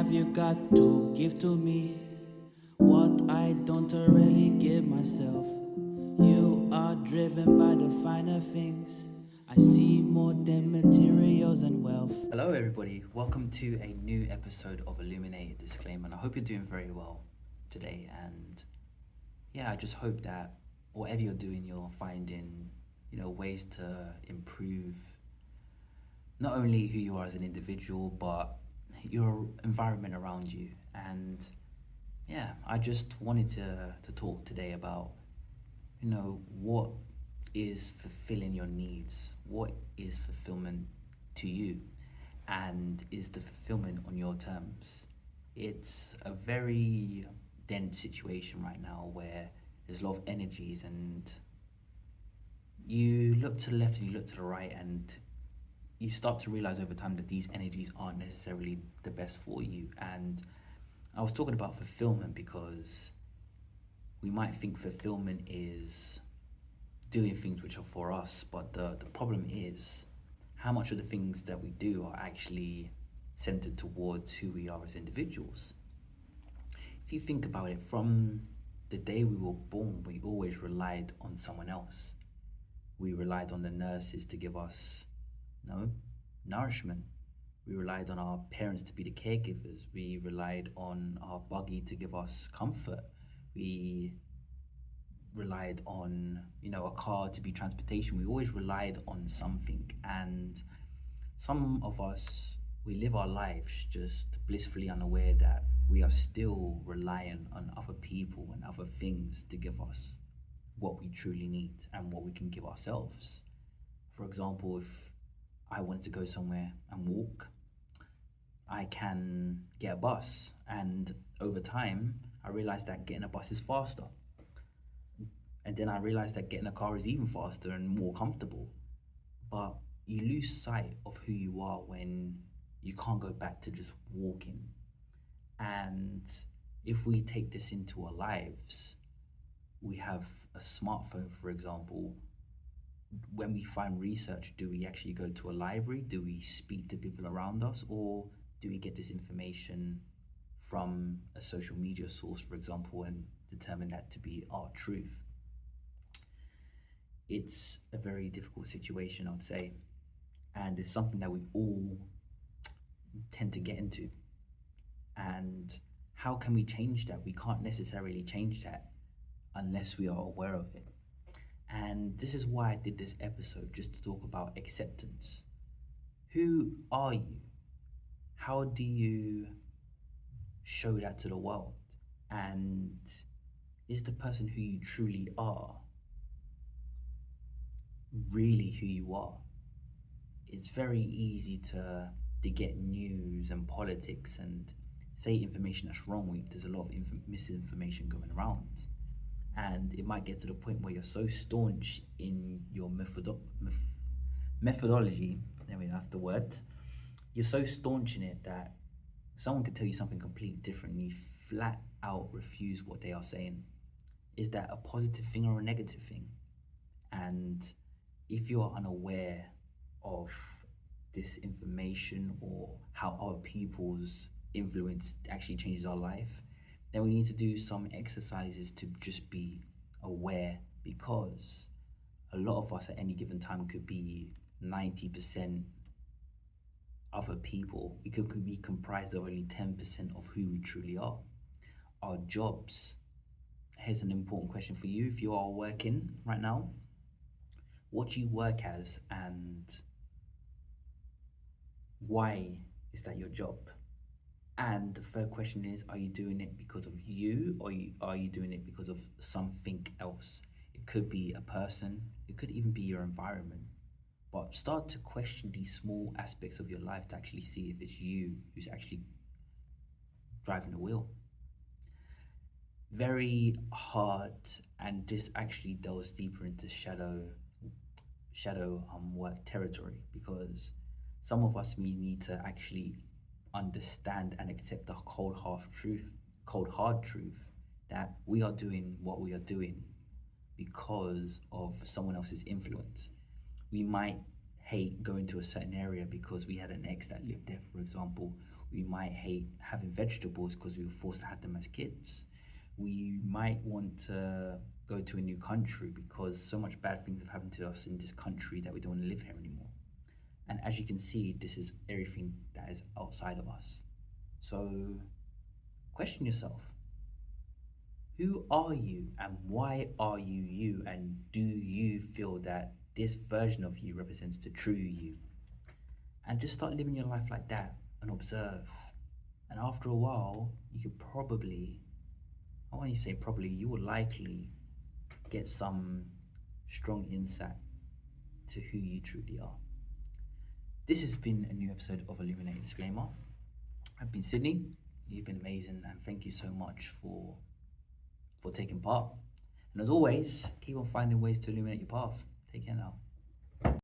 have you got to give to me? What I don't really give myself. You are driven by the finer things. I see more than materials and wealth. Hello, everybody. Welcome to a new episode of Illuminated Disclaimer. And I hope you're doing very well today. And yeah, I just hope that whatever you're doing, you're finding, ways to improve not only who you are as an individual, but your environment around you. And yeah, I just wanted to talk today about, what is fulfilling your needs? What is fulfillment to you? And is the fulfillment on your terms? It's a very dense situation right now where there's a lot of energies, and you look to the left and you look to the right, and you start to realize over time that these energies aren't necessarily the best for you. And I was talking about fulfillment because we might think fulfillment is doing things which are for us, but the problem is how much of the things that we do are actually centered towards who we are as individuals. If you think about it, from the day we were born, we always relied on someone else. We relied on the nurses to give us, nourishment. We relied on our parents to be the caregivers. We relied on our buggy to give us comfort. We relied on, a car to be transportation. We always relied on something. And some of us, we live our lives just blissfully unaware that we are still reliant on other people and other things to give us what we truly need and what we can give ourselves. For example, if I wanted to go somewhere and walk, I can get a bus. And over time, I realized that getting a bus is faster. And then I realized that getting a car is even faster and more comfortable. But you lose sight of who you are when you can't go back to just walking. And if we take this into our lives, we have a smartphone, for example. When we find research, do we actually go to a library? Do we speak to people around us? Or do we get this information from a social media source, for example, and determine that to be our truth? It's a very difficult situation, I'd say, and it's something that we all tend to get into. And how can we change that? We can't necessarily change that unless we are aware of it. And this is why I did this episode, just to talk about acceptance. Who are you? How do you show that to the world? And is the person who you truly are really who you are? It's very easy to get news and politics and say information that's wrong. There's a lot of misinformation going around, and it might get to the point where you're so staunch in your methodology. I mean, that's the word. You're so staunch in it that someone could tell you something completely different, and you flat out refuse what they are saying. Is that a positive thing or a negative thing? And if you are unaware of this information or how other people's influence actually changes our life, then we need to do some exercises to just be aware, because a lot of us at any given time could be 90% other people. We could be comprised of only 10% of who we truly are. Our jobs. Here's an important question for you. If you are working right now, what do you work as, and why is that your job? And the third question is, are you doing it because of you, or are you doing it because of something else? It could be a person, it could even be your environment. But start to question these small aspects of your life to actually see if it's you who's actually driving the wheel. Very hard, and this actually delves deeper into shadow work territory, because some of us, we need to actually understand and accept the cold hard truth that we are doing what we are doing because of someone else's influence. We might hate going to a certain area because we had an ex that lived there, for example, We might hate having vegetables because we were forced to have them as kids. We might want to go to a new country because so much bad things have happened to us in this country that we don't want to live here anymore. And as you can see, this is everything that is outside of us. So question yourself, who are you and why are you you? And do you feel that this version of you represents the true you? And just start living your life like that and observe. And after a while, you could probably, I want you to say probably, you will likely get some strong insight to who you truly are. This has been a new episode of Illuminated Disclaimer. I've been Sydney. You've been amazing, and thank you so much for taking part. And as always, keep on finding ways to illuminate your path. Take care now.